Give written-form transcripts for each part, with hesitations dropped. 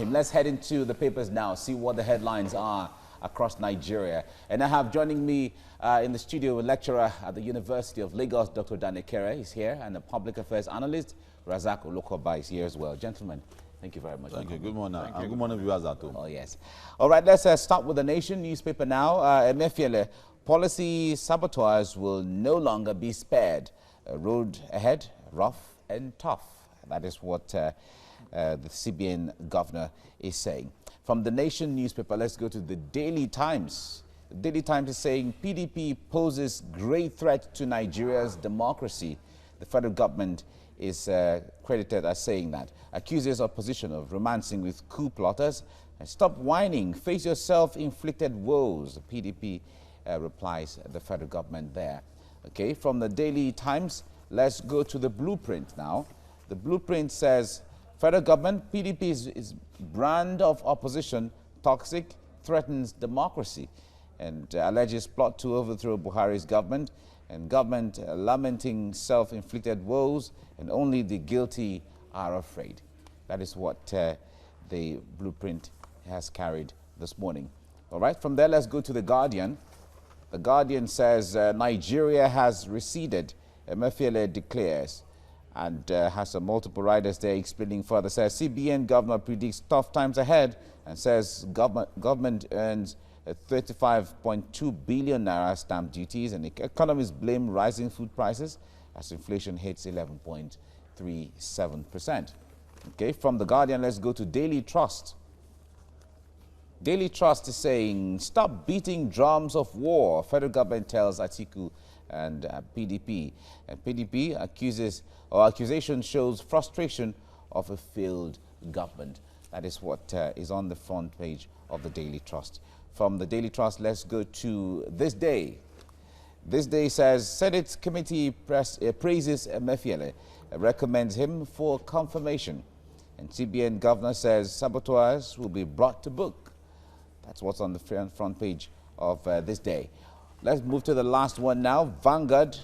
him. Let's head into the papers now, see what the headlines are across Nigeria. And I have joining me in the studio a lecturer at the University of Lagos, Dr. Danekere is here, and a public affairs analyst, Razak Olokoba, is here as well. Gentlemen, thank you very much. Thank you. Good morning. And good morning, viewers at home. Oh, yes. All right, let's start with the Nation newspaper now. Emefiele, policy saboteurs will no longer be spared. Road ahead, rough and tough. That is what the CBN governor is saying. From the Nation newspaper, let's go to the Daily Times. The Daily Times is saying PDP poses great threat to Nigeria's democracy. The federal government is credited as saying that. Accuses opposition of romancing with coup plotters. Stop whining, face your self-inflicted woes. The PDP replies the federal government there. Okay, from the Daily Times, let's go to the Blueprint now. The Blueprint says, federal government, PDP is brand of opposition, toxic, threatens democracy, and alleges plot to overthrow Buhari's government, and government lamenting self-inflicted woes, and only the guilty are afraid. That is what the Blueprint has carried this morning. All right, from there, let's go to The Guardian. The Guardian says Nigeria has receded, Emefiele declares, and has some multiple writers there explaining further. Says CBN governor predicts tough times ahead and says government earns 35.2 billion naira stamp duties, and economists blame rising food prices as inflation hits 11.37%. Okay, from The Guardian, let's go to Daily Trust. Daily Trust is saying, stop beating drums of war. Federal government tells Atiku and PDP. And PDP accusation shows frustration of a failed government. That is what is on the front page of the Daily Trust. From the Daily Trust, let's go to This Day. This Day says, Senate committee praises Emefiele, recommends him for confirmation. And CBN governor says saboteurs will be brought to book. That's what's on the front page of This Day. Let's move to the last one now. Vanguard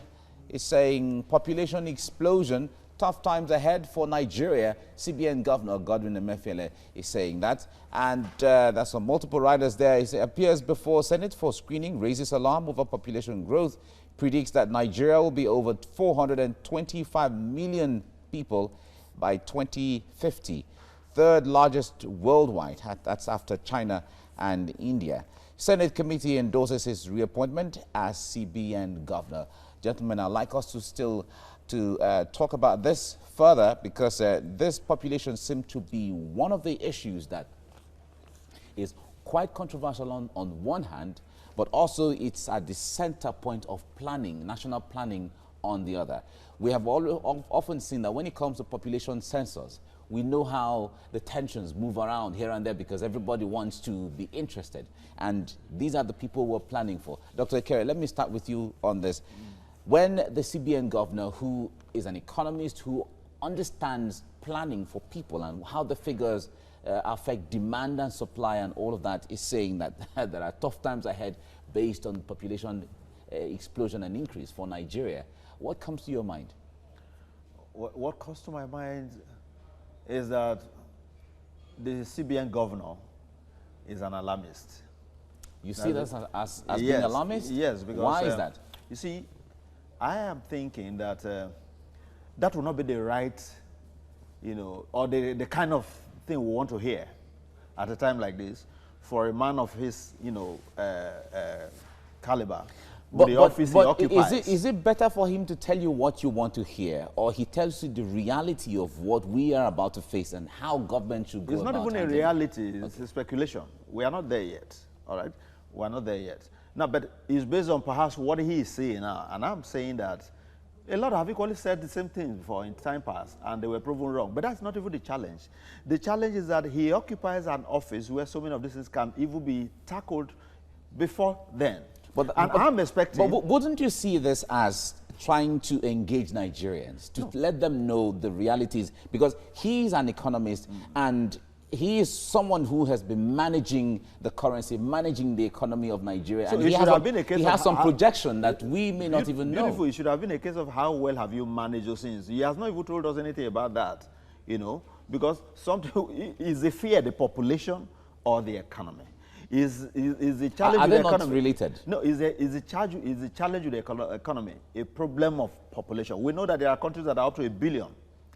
is saying population explosion, tough times ahead for Nigeria. CBN Governor Godwin Emefiele is saying that. And there's some multiple writers there. It appears before Senate for screening, raises alarm over population growth, predicts that Nigeria will be over 425 million people by 2050. Third largest worldwide. That's after China and India. Senate committee endorses his reappointment as CBN governor. Gentlemen, I'd like us to still talk about this further, because this population seems to be one of the issues that is quite controversial on one hand, but also it's at the center point of planning, national planning on the other. We have often seen that when it comes to population census, we know how the tensions move around here and there because everybody wants to be interested. And these are the people we're planning for. Dr. Ekere, let me start with you on this. When the CBN governor, who is an economist, who understands planning for people and how the figures affect demand and supply and all of that, is saying that there are tough times ahead based on population explosion and increase for Nigeria, what comes to your mind? What comes to my mind is that the CBN governor is an alarmist. You see this as yes, being alarmist? Yes, because why is that? You see, I am thinking that that will not be the right, or the kind of thing we want to hear at a time like this for a man of his, caliber. But the office he occupies. Is it better for him to tell you what you want to hear, or he tells you the reality of what we are about to face and how government should go about it? It's not even a reality, it's a speculation. We are not there yet, all right? We are not there yet. Now, but it's based on perhaps what he is saying now, and I'm saying that a lot have equally said the same thing before in time past, and they were proven wrong. But that's not even the challenge. The challenge is that he occupies an office where so many of these things can even be tackled before then. I'm expecting... But wouldn't you see this as trying to engage Nigerians, to let them know the realities? Because he's an economist, and he is someone who has been managing the currency, managing the economy of Nigeria. So and he has some projection that we may not even know. Beautiful. It should have been a case of how well have you managed those things. He has not even told us anything about that, Because something is the fear the population or the economy? Is the challenge Are with they the economy not related? No, is the challenge with the economy a problem of population? We know that there are countries that are up to 1 billion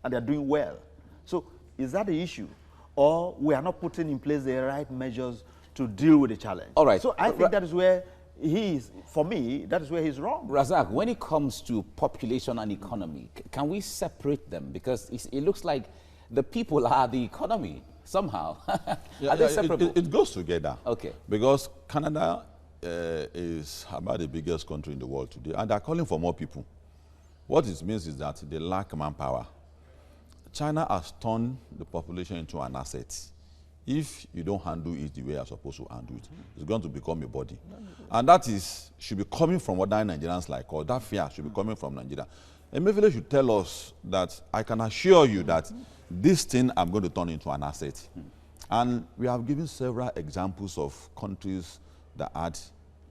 and they are doing well. So is that the issue, or we are not putting in place the right measures to deal with the challenge? All right. So I think that is where he is. For me, that is where he's wrong. Razak, when it comes to population and economy, can we separate them? Because it looks like the people are the economy somehow. Are they separable? It goes together. Okay. Because Canada is about the biggest country in the world today, and they're calling for more people. What it means is that they lack manpower. China has turned the population into an asset. If you don't handle it the way you're supposed to handle it, it's going to become a body. And that should be coming from other Nigerians like us. That fear should be coming from Nigeria. Emefiele should tell us that I can assure you that this thing I'm going to turn into an asset. And we have given several examples of countries that had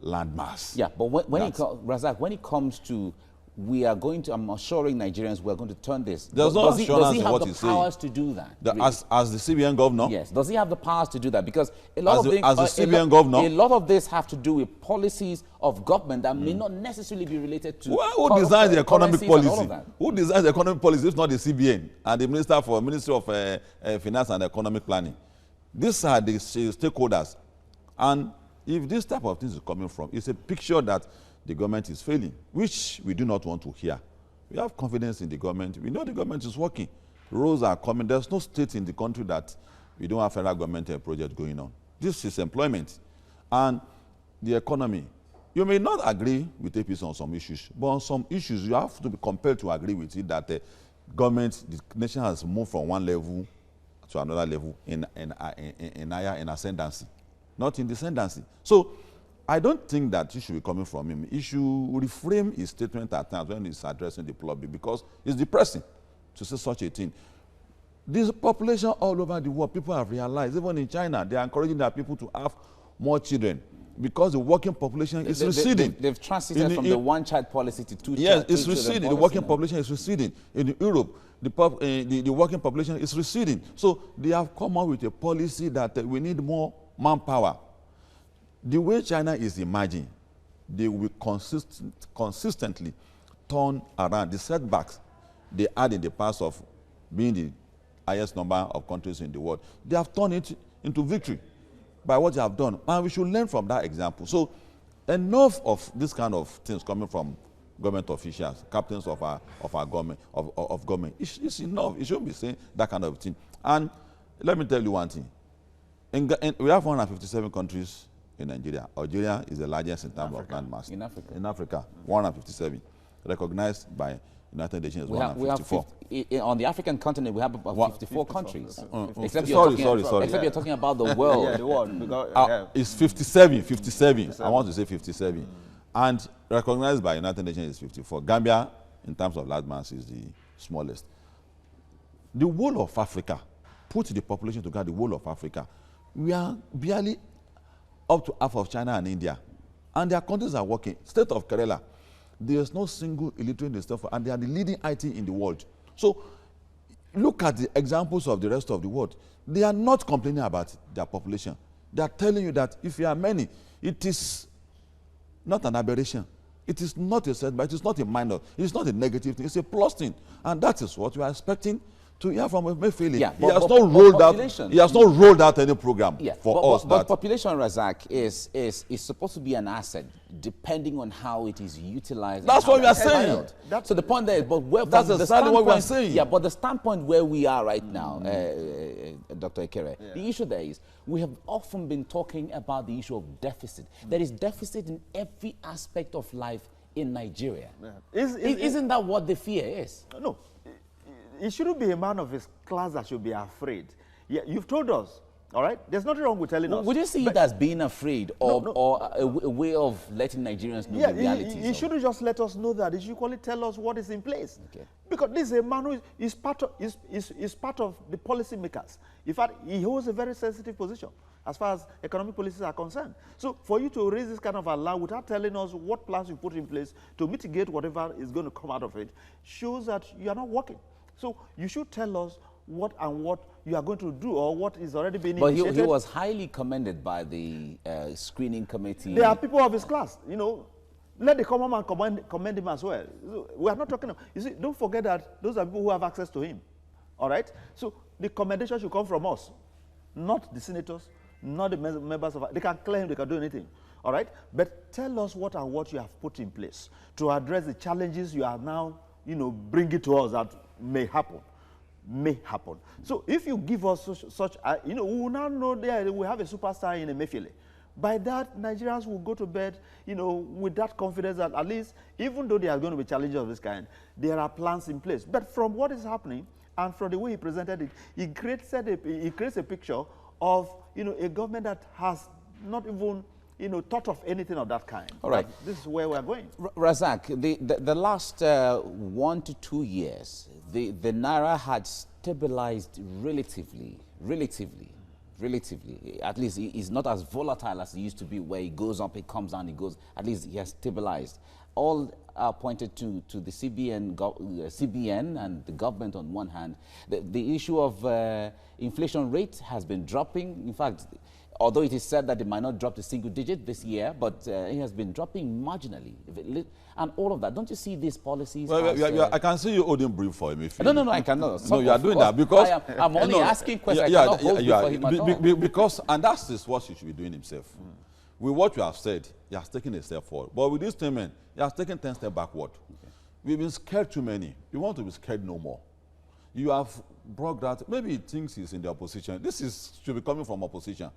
landmass. Yeah, but Razak, when it comes to I'm assuring Nigerians we're going to turn this. There's no does he have the powers to do that? Really? As the CBN governor? Yes. Does he have the powers to do that? Because a lot of governor, a lot of this have to do with policies of government that may not necessarily be related to. Well, who designs the economic policy? Who designs the economic policy if not the CBN and the Ministry of Finance and Economic Planning? These are the stakeholders. And if this type of things is coming from, it's a picture that the government is failing, which we do not want to hear. We have confidence in the government. We know the government is working. Roads are coming. There's no state in the country that we don't have federal government project going on. This is employment. And the economy. You may not agree with APC on some issues, but on some issues you have to be compelled to agree with it that the nation has moved from one level to another level in ascendancy, not in descendancy. So I don't think that it should be coming from him. He should reframe his statement at times when he's addressing the public, because it's depressing to say such a thing. This population all over the world, people have realized, even in China, they are encouraging their people to have more children because the working population is receding. They've transited from the one-child policy to two-child. Yes, it's receding. The working population is receding. In Europe, the working population is receding. So they have come up with a policy that we need more manpower. The way China is emerging, they will consistently turn around the setbacks they had in the past of being the highest number of countries in the world. They have turned it into victory by what they have done. And we should learn from that example. So enough of this kind of things coming from government officials, captains of our government, of government. It's enough. It shouldn't be saying that kind of thing. And let me tell you one thing. We have 157 countries in Nigeria. Algeria is the largest in terms of land mass. In Africa. In Africa, 157. Recognized by United Nations as 154. On the African continent, we have about 54 countries. Except You're talking about the world. Yeah, the world. Because, it's 57. I want to say 57. And recognized by United Nations is 54. Gambia, in terms of land mass, is the smallest. The whole of Africa, put the population together, the whole of Africa, we are barely up to half of China and India. And their countries are working. State of Kerala, there is no single illiterate in the state, and they are the leading IT in the world. So look at the examples of the rest of the world. They are not complaining about their population. They are telling you that if you are many, it is not an aberration. It is not a setback. It is not a minor. It is not a negative thing. It's a plus thing. And that is what we are expecting to hear from Emefiele. Yeah, he has not rolled out any program for us. But population, Razak, is supposed to be an asset depending on how it is utilized. That's what we are saying. So the point there is, that's exactly what we are saying. Yeah, but the standpoint where we are right now, Dr. Ekere, the issue there is we have often been talking about the issue of deficit. There is deficit in every aspect of life in Nigeria. Yeah. Isn't that what the fear is? No. It shouldn't be a man of his class that should be afraid. Yeah, you've told us, all right? There's nothing wrong with telling us. Would you see it as being afraid or a way of letting Nigerians know the reality? He shouldn't just let us know that. He should equally tell us what is in place. Okay. Because this is a man who is part of the policy makers. In fact, he holds a very sensitive position as far as economic policies are concerned. So for you to raise this kind of alarm without telling us what plans you put in place to mitigate whatever is going to come out of it shows that you are not working. So you should tell us what you are going to do or what is already being but initiated. He was highly commended by the screening committee. They are people of his class, you know. Let the common man commend him as well. We are not talking, you see, don't forget that those are people who have access to him. All right? So the commendation should come from us, not the senators, not the members of, they can claim they can do anything. All right? But tell us what you have put in place to address the challenges you are now, you know, bringing to us that may happen. So if you give us such you know, we will now know that we have a superstar in Emefiele. By that, Nigerians will go to bed, you know, with that confidence that at least, even though there are going to be challenges of this kind, there are plans in place. But from what is happening and from the way he presented it, he creates a picture of, you know, a government that has not even, you know, thought of anything of that kind. All right. This is where we are going. Razak, the last 1 to 2 years, the Naira had stabilized relatively. At least it's not as volatile as it used to be, where it goes up, it comes down, it goes. At least he has stabilized. All are pointed to the CBN and the government on one hand. The issue of inflation rate has been dropping. In fact, although it is said that it might not drop to single digit this year, but it has been dropping marginally. And all of that. Don't you see these policies? Well, I can see you holding brief for him. No, I cannot. No, you are doing that because I'm only asking questions. I cannot hold brief for him at all. Because, and that is what he should be doing himself. With what you have said, he has taken a step forward. But with this statement, he has taken 10 steps backward. Okay. We've been scared too many. You want to be scared no more. You have brought that. Maybe he thinks he's in the opposition. Should be coming from opposition.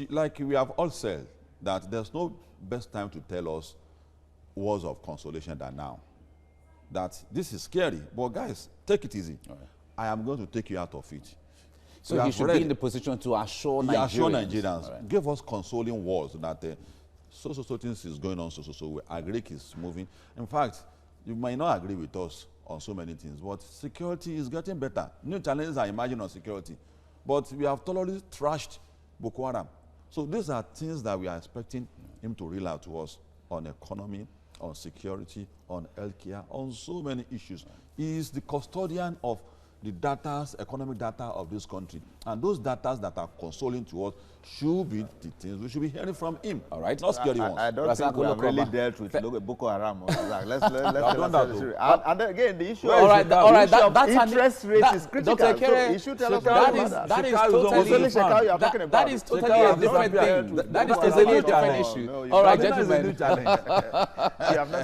Like we have all said, that there's no best time to tell us words of consolation than now. That this is scary, but guys, take it easy. Right. I am going to take you out of it. So you should be in the position to assure Nigerians. Assure Nigerians. Right. Give us consoling words that so things is going on, we agree is moving. In fact, you might not agree with us on so many things, but security is getting better. New challenges are emerging on security. But we have totally trashed Boko Haram. So these are things that we are expecting him to reel out to us on economy, on security, on healthcare, on so many issues. He is the custodian of the data, economic data of this country. And those data that are consoling to us should be the things we should be hearing from him. All right? Not scary ones. I don't think we have really dealt with Boko Haram. Let's and again, the issue of interest rate is critical. Dr. Kere, so you should tell us that is totally a different thing. That is totally a different issue. All right, gentlemen.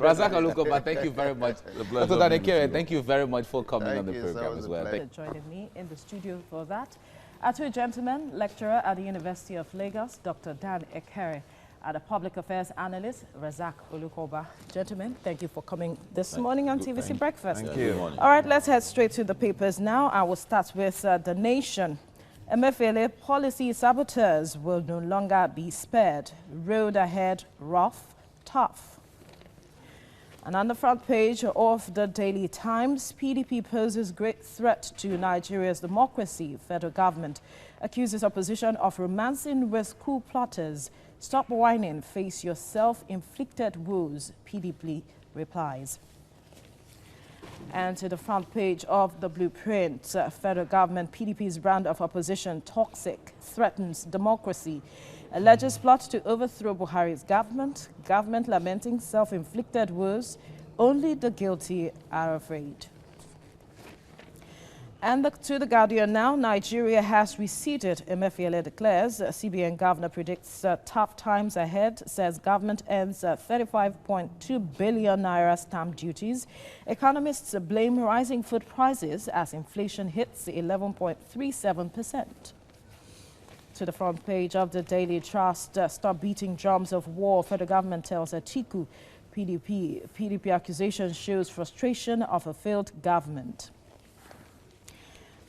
Razak Olukoba, thank you very much. Dr. Kere, thank you very much for coming on the program as well. Joining me in the studio for that are two gentlemen, lecturer at the University of Lagos, Dr. Dan Ekere, and a public affairs analyst, Razak Olukoba. Gentlemen, thank you for coming this morning on TVC Breakfast. Thank you. All right, let's head straight to the papers now. I will start with The Nation. Emefiele policy saboteurs will no longer be spared. Road ahead, rough, tough. And on the front page of the Daily Times, PDP poses great threat to Nigeria's democracy. Federal government accuses opposition of romancing with coup plotters. Stop whining, face your self-inflicted woes, PDP replies. And to the front page of the Blueprint, federal government, PDP's brand of opposition, toxic, threatens democracy. Alleges plot to overthrow Buhari's government. Government lamenting self-inflicted woes. Only the guilty are afraid. And to the Guardian now, Nigeria has receded, Emefiele declares. CBN governor predicts tough times ahead, says government ends 35.2 billion naira stamp duties. Economists blame rising food prices as inflation hits 11.37%. To the front page of the Daily Trust, stop beating drums of war, federal government tells Atiku. PDP accusation shows frustration of a failed government.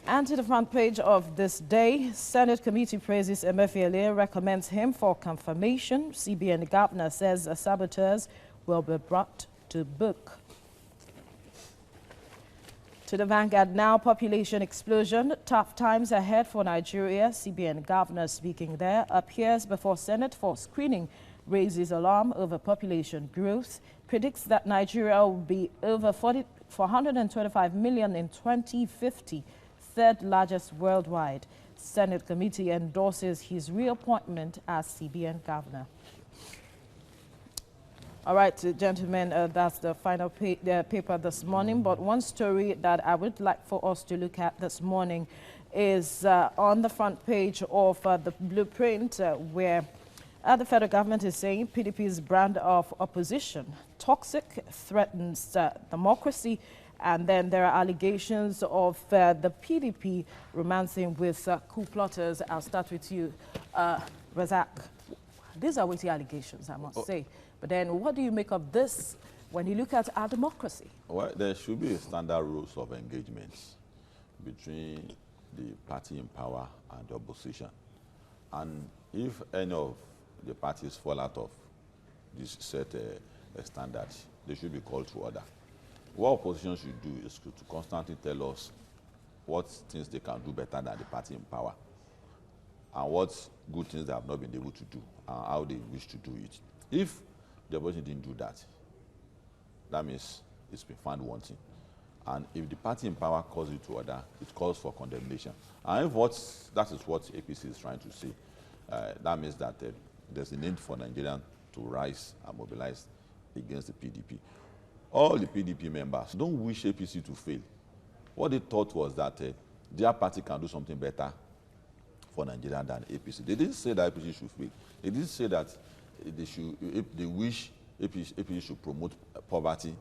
And to the front page of this day, Senate committee praises Emefiele, recommends him for confirmation. CBN governor says saboteurs will be brought to book. To the Vanguard now, population explosion, tough times ahead for Nigeria. CBN governor speaking there appears before Senate for screening, raises alarm over population growth, predicts that Nigeria will be over 425 million in 2050, third largest worldwide. Senate committee endorses his reappointment as CBN governor. All right, gentlemen, that's the final paper this morning. But one story that I would like for us to look at this morning is on the front page of the blueprint where the federal government is saying PDP's brand of opposition, toxic, threatens democracy. And then there are allegations of the PDP romancing with coup plotters. I'll start with you, Razak. These are weighty allegations, I must say. But then what do you make of this when you look at our democracy? Well, there should be standard rules of engagement between the party in power and the opposition. And if any of the parties fall out of this set standard, they should be called to order. What opposition should do is to constantly tell us what things they can do better than the party in power, and what good things they have not been able to do, and how they wish to do it. If the opposition didn't do that, that means it's been found wanting. And if the party in power calls it to order, it calls for condemnation. And if that is what APC is trying to say, that means that there's a need for Nigerians to rise and mobilize against the PDP. All the PDP members don't wish APC to fail. What they thought was that their party can do something better for Nigeria than APC. They didn't say that APC should fail. They didn't say that they wish APC should promote poverty,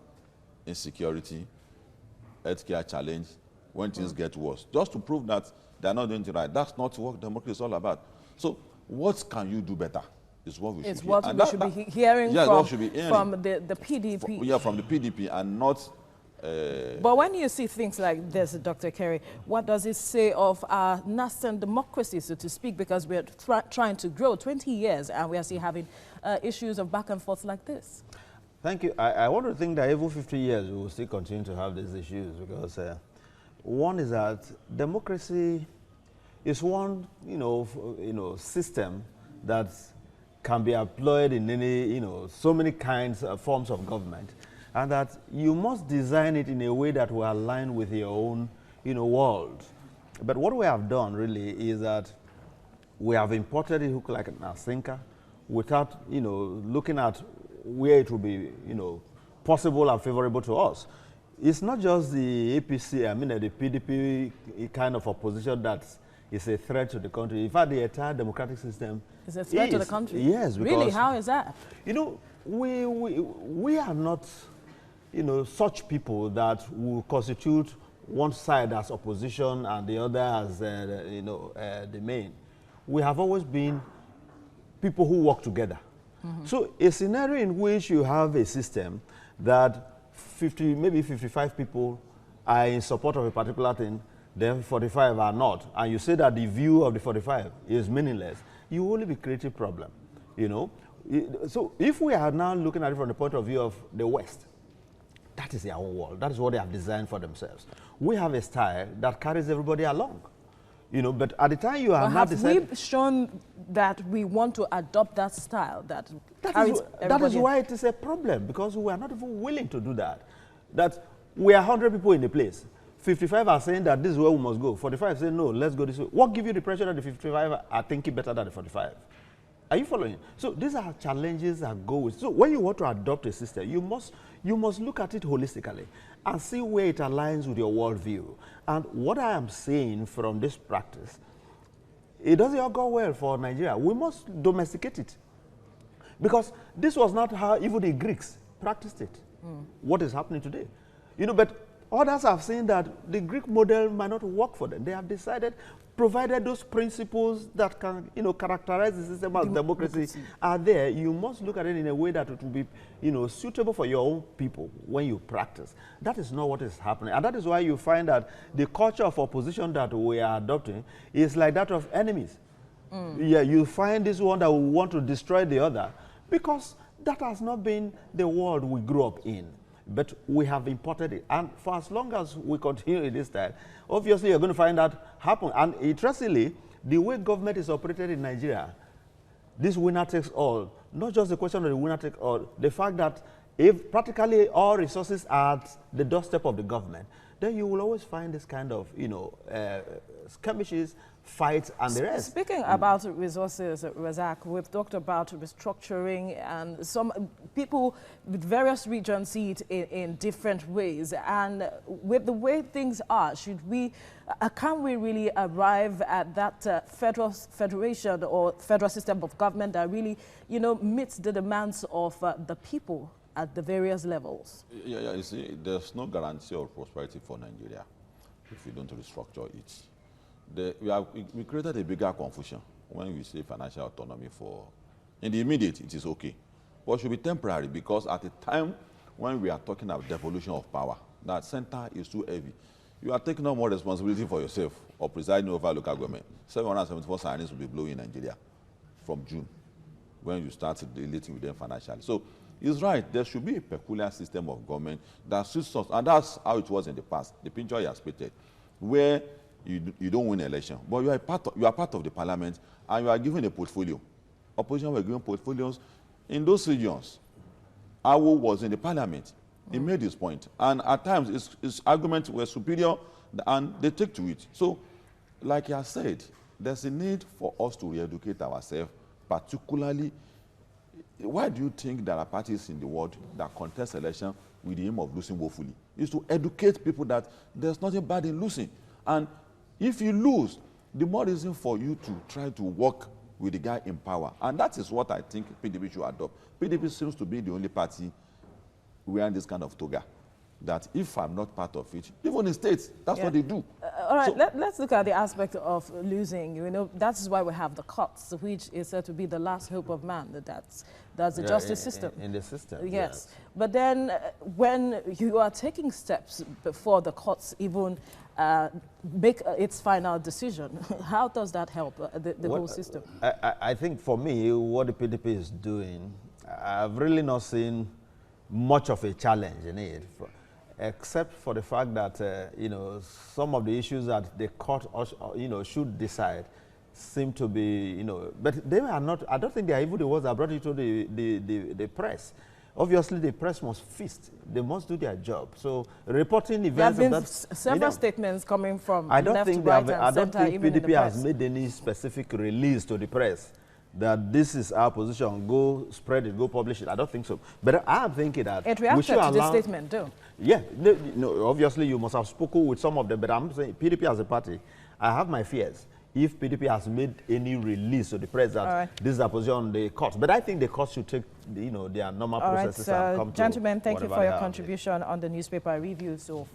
insecurity, healthcare challenge when things get worse, just to prove that they're not doing it right. That's not what democracy is all about. So what can you do better is what we should hear. What we should be hearing from the PDP. Yeah, from the PDP and not... But when you see things like this, Dr. Kerry, what does it say of our nascent democracy, so to speak, because we're trying to grow 20 years and we are still having issues of back and forth like this? Thank you. I want to think that even 50 years we will still continue to have these issues because one is that democracy is one, system that can be employed in any, so many kinds of forms of government, and that you must design it in a way that will align with your own, world. But what we have done really is that we have imported a hook like a sinker without, looking at where it will be, possible and favorable to us. It's not just the APC, the PDP kind of opposition that is a threat to the country. In fact, the entire democratic system is a threat to the country. Yes, because, really, how is that? We are not, such people that will constitute one side as opposition and the other as, the main. We have always been people who work together. Mm-hmm. So a scenario in which you have a system that maybe 55 people are in support of a particular thing, then 45 are not, and you say that the view of the 45 is meaningless, you will only be creating problem, So if we are now looking at it from the point of view of the West, that is their own world. That is what they have designed for themselves. We have a style that carries everybody along. But at the time you are not deciding... Have we shown that we want to adopt that style that carries everybody? That is why it is a problem, because we are not even willing to do that. That we are 100 people in the place. 55 are saying that this is where we must go. 45 say, no, let's go this way. What gives you the pressure that the 55 are thinking better than the 45? Are you following? So these are challenges that go with. So when you want to adopt a system, you must look at it holistically and see where it aligns with your worldview. And what I am saying from this practice, it doesn't all go well for Nigeria. We must domesticate it. Because this was not how even the Greeks practiced it. What is happening today? But others have seen that the Greek model might not work for them. They have decided, provided those principles that can, characterize the system as democracy are there, you must look at it in a way that it will be, suitable for your own people when you practice. That is not what is happening. And that is why you find that the culture of opposition that we are adopting is like that of enemies. Yeah, you find this one that will want to destroy the other because that has not been the world we grew up in. But we have imported it. And for as long as we continue in this style, obviously you're going to find that happen. And interestingly, the way government is operated in Nigeria, this winner takes all, not just the question of the winner takes all, the fact that if practically all resources are at the doorstep of the government, then you will always find this kind of, skirmishes, fights, and the rest. Speaking about resources, Razak, we've talked about restructuring, and some people with various regions see it in different ways. And with the way things are, can we really arrive at that federation or federal system of government that really, meets the demands of the people at the various levels? Yeah, you see, there's no guarantee of prosperity for Nigeria if you don't restructure it. We created a bigger confusion when we say financial autonomy in the immediate, it is okay. But it should be temporary, because at the time when we are talking about devolution of power, that center is too heavy. You are taking on more responsibility for yourself or presiding over local government. 774 sirens will be blowing in Nigeria from June, when you start relating with them financially. So it's right, there should be a peculiar system of government that suits us, and that's how it was in the past. The picture you expected, where you don't win an election, but you are part of the parliament, and you are given a portfolio. Opposition were given portfolios in those regions. Awo was in the parliament. He made his point, and at times his arguments were superior, and they take to it. So, like I said, there's a need for us to re-educate ourselves, particularly. Why do you think there are parties in the world that contest election with the aim of losing woefully? It's to educate people that there's nothing bad in losing. And if you lose, the more reason for you to try to work with the guy in power. And that is what I think PDP should adopt. PDP seems to be the only party wearing this kind of toga, that if I'm not part of it, even in states, that's what they do. All right, so, let's look at the aspect of losing. That is why we have the courts, which is said to be the last hope of man. That's the justice system. In the system, yes. But then when you are taking steps before the courts even make its final decision, how does that help the whole system? I think for me, what the PDP is doing, I've really not seen much of a challenge in it, except for the fact that, some of the issues that the court, should decide seem to be, but they are not, I don't think they are even the ones that brought it to the press. Obviously, the press must feast. They must do their job. So, reporting events... There have been several statements coming from left, right, and center. I don't think PDP has made any specific release to the press that this is our position, go spread it, go publish it. I don't think so. But I'm thinking that... It reacted to this statement, though. Yeah. Obviously, you must have spoken with some of them, but I'm saying PDP as a party, I have my fears if PDP has made any release to the press that this is a position on the court. But I think the court should take, their normal processes and come to gentlemen, thank you for your contribution on the newspaper review so far.